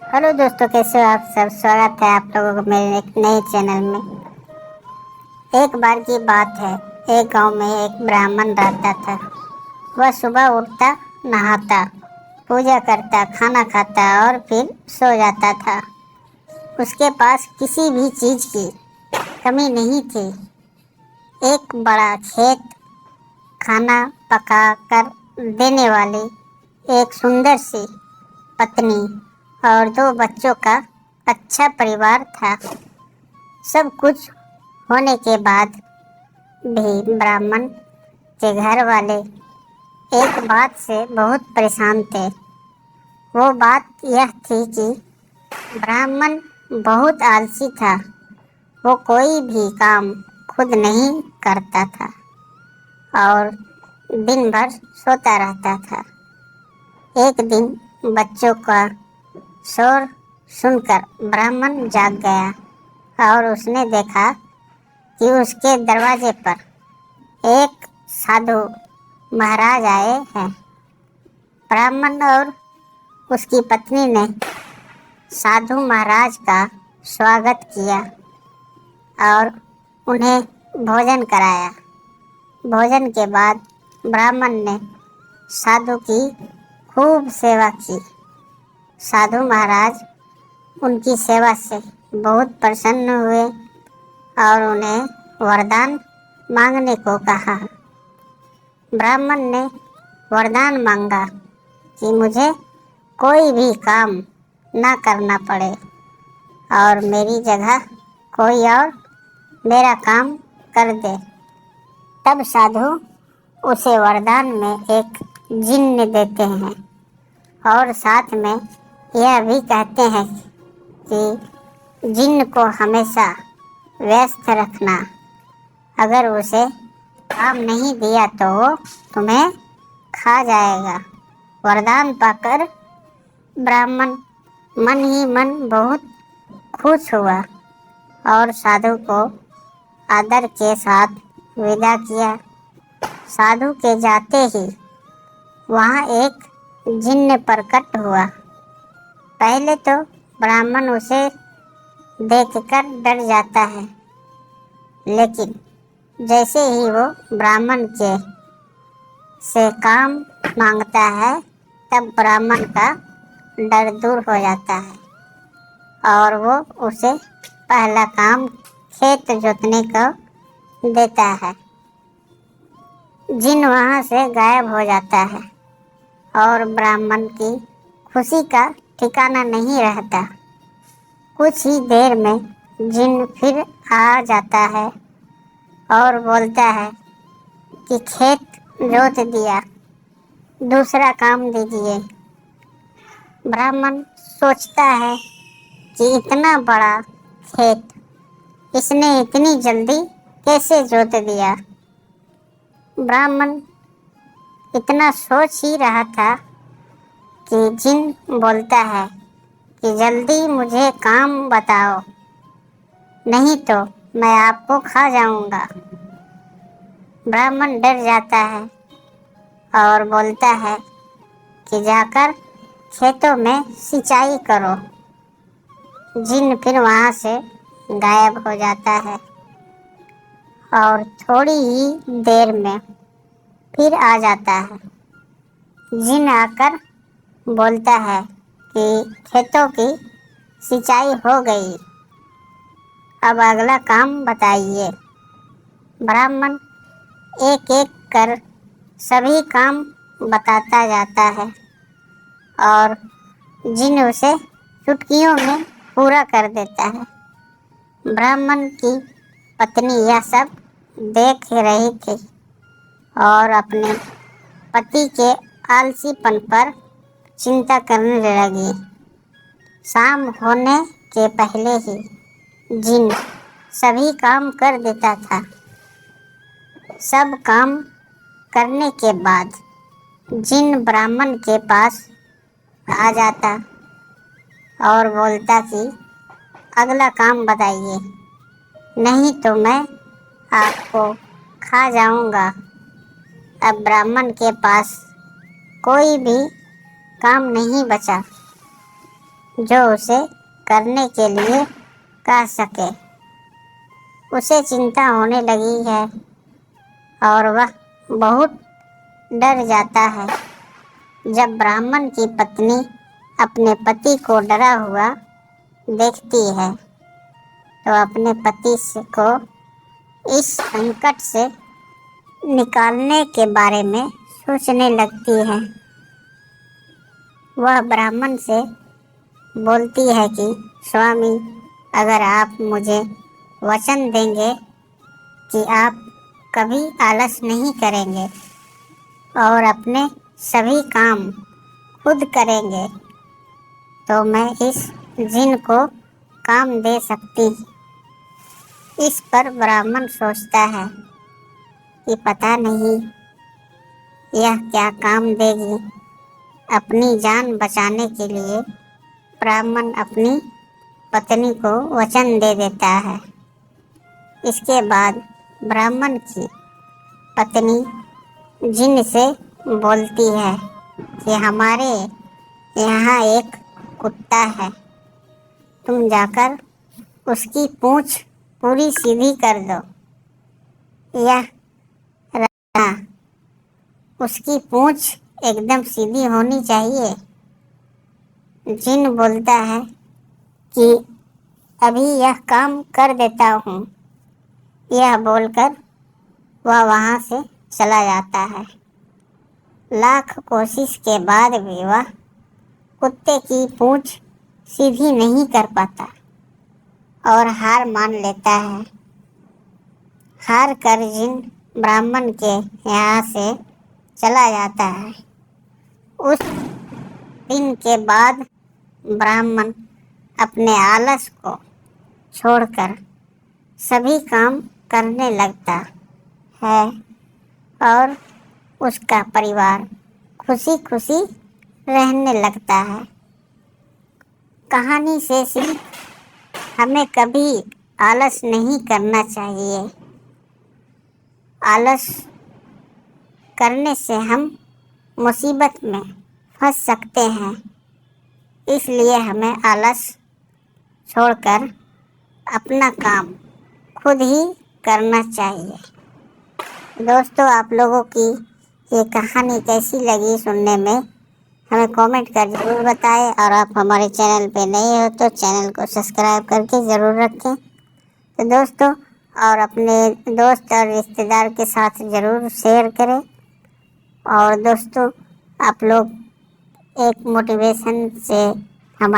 Hello दोस्तों, कैसे हो आप सब। स्वागत है आप लोगों को मेरे एक नए चैनल में। एक बार की बात है, एक गांव में एक ब्राह्मण रहता था। वह सुबह उठता, नहाता, पूजा करता, खाना खाता और फिर सो जाता था। उसके पास किसी भी चीज की कमी नहीं थी। एक बड़ा खेत, खाना पका कर देने वाली एक सुंदर सी पत्नी और 2 बच्चों का अच्छा परिवार था। सब कुछ होने के बाद भी ब्राह्मण के घर वाले एक बात से बहुत परेशान थे। वो बात यह थी कि ब्राह्मण बहुत आलसी था। वो कोई भी काम खुद नहीं करता था और दिन भर सोता रहता था। एक दिन बच्चों का शोर सुनकर ब्राह्मण जाग गया और उसने देखा कि उसके दरवाजे पर एक साधु महाराज आए हैं। ब्राह्मण और उसकी पत्नी ने साधु महाराज का स्वागत किया और उन्हें भोजन कराया। भोजन के बाद ब्राह्मण ने साधु की खूब सेवा की। साधु महाराज उनकी सेवा से बहुत प्रसन्न हुए और उन्हें वरदान मांगने को कहा। ब्राह्मण ने वरदान मांगा कि मुझे कोई भी काम ना करना पड़े और मेरी जगह कोई और मेरा काम कर दे। तब साधु उसे वरदान में एक जिन्न देते हैं और साथ में यह भी कहते हैं कि जिन्न को हमेशा व्यस्त रखना। अगर उसे काम नहीं दिया तो वो तुम्हें खा जाएगा। वरदान पाकर ब्राह्मण मन ही मन बहुत खुश हुआ और साधु को आदर के साथ विदा किया। साधु के जाते ही वहाँ एक जिन्न प्रकट हुआ। पहले तो ब्राह्मण उसे देखकर डर जाता है, लेकिन जैसे ही वो ब्राह्मण के से काम मांगता है तब ब्राह्मण का डर दूर हो जाता है और वो उसे पहला काम खेत जोतने का देता है। जिन्न वहाँ से गायब हो जाता है और ब्राह्मण की खुशी का ठिकाना नहीं रहता। कुछ ही देर में जिन्न फिर आ जाता है और बोलता है कि खेत जोत दिया, दूसरा काम दीजिए। ब्राह्मण सोचता है कि इतना बड़ा खेत इसने इतनी जल्दी कैसे जोत दिया। ब्राह्मण इतना सोच ही रहा था कि जिन्न बोलता है कि जल्दी मुझे काम बताओ, नहीं तो मैं आपको खा जाऊंगा। ब्राह्मण डर जाता है और बोलता है कि जाकर खेतों में सिंचाई करो। जिन्न फिर वहाँ से गायब हो जाता है और थोड़ी ही देर में फिर आ जाता है। जिन्न आकर बोलता है कि खेतों की सिंचाई हो गई, अब अगला काम बताइए। ब्राह्मण एक एक कर सभी काम बताता जाता है और जिन्न उसे चुटकियों में पूरा कर देता है। ब्राह्मण की पत्नी यह सब देख रही थी और अपने पति के आलसीपन पर चिंता करने लगी। शाम होने के पहले ही जिन्न सभी काम कर देता था। सब काम करने के बाद जिन्न ब्राह्मण के पास आ जाता और बोलता कि अगला काम बताइए, नहीं तो मैं आपको खा जाऊंगा। अब ब्राह्मण के पास कोई भी काम नहीं बचा। जो उसे करने के लिए कह सके। उसे चिंता होने लगी है और वह बहुत डर जाता है। जब ब्राह्मण की पत्नी अपने पति को डरा हुआ देखती है तो अपने पति को इस संकट से निकालने के बारे में सोचने लगती है। वह ब्राह्मण से बोलती है कि स्वामी, अगर आप मुझे वचन देंगे कि आप कभी आलस नहीं करेंगे और अपने सभी काम खुद करेंगे तो मैं इस जिन को काम दे सकती। इस पर ब्राह्मण सोचता है कि पता नहीं यह क्या काम देगी। अपनी जान बचाने के लिए ब्राह्मण अपनी पत्नी को वचन दे देता है। इसके बाद ब्राह्मण की पत्नी जिन से बोलती है कि हमारे यहाँ एक कुत्ता है, तुम जाकर उसकी पूंछ पूरी सीधी कर दो। यह रहा, उसकी पूंछ एकदम सीधी होनी चाहिए। जिन बोलता है कि अभी यह काम कर देता हूँ। यह बोलकर वह वहाँ से चला जाता है। लाख कोशिश के बाद भी वह कुत्ते की पूंछ सीधी नहीं कर पाता और हार मान लेता है। हार कर जिन ब्राह्मण के यहाँ से चला जाता है। उस दिन के बाद ब्राह्मण अपने आलस को छोड़कर सभी काम करने लगता है और उसका परिवार खुशी खुशी रहने लगता है। कहानी से सिर्फ हमें कभी आलस नहीं करना चाहिए। आलस करने से हम मुसीबत में फंस सकते हैं। इसलिए हमें आलस छोड़कर अपना काम खुद ही करना चाहिए। दोस्तों, आप लोगों की ये कहानी कैसी लगी सुनने में हमें कमेंट कर ज़रूर बताएं और आप हमारे चैनल पे नए हो तो चैनल को सब्सक्राइब करके ज़रूर रखें। तो दोस्तों, और अपने दोस्त और रिश्तेदार के साथ ज़रूर शेयर करें। और दोस्तों, आप लोग एक मोटिवेशन से हमारे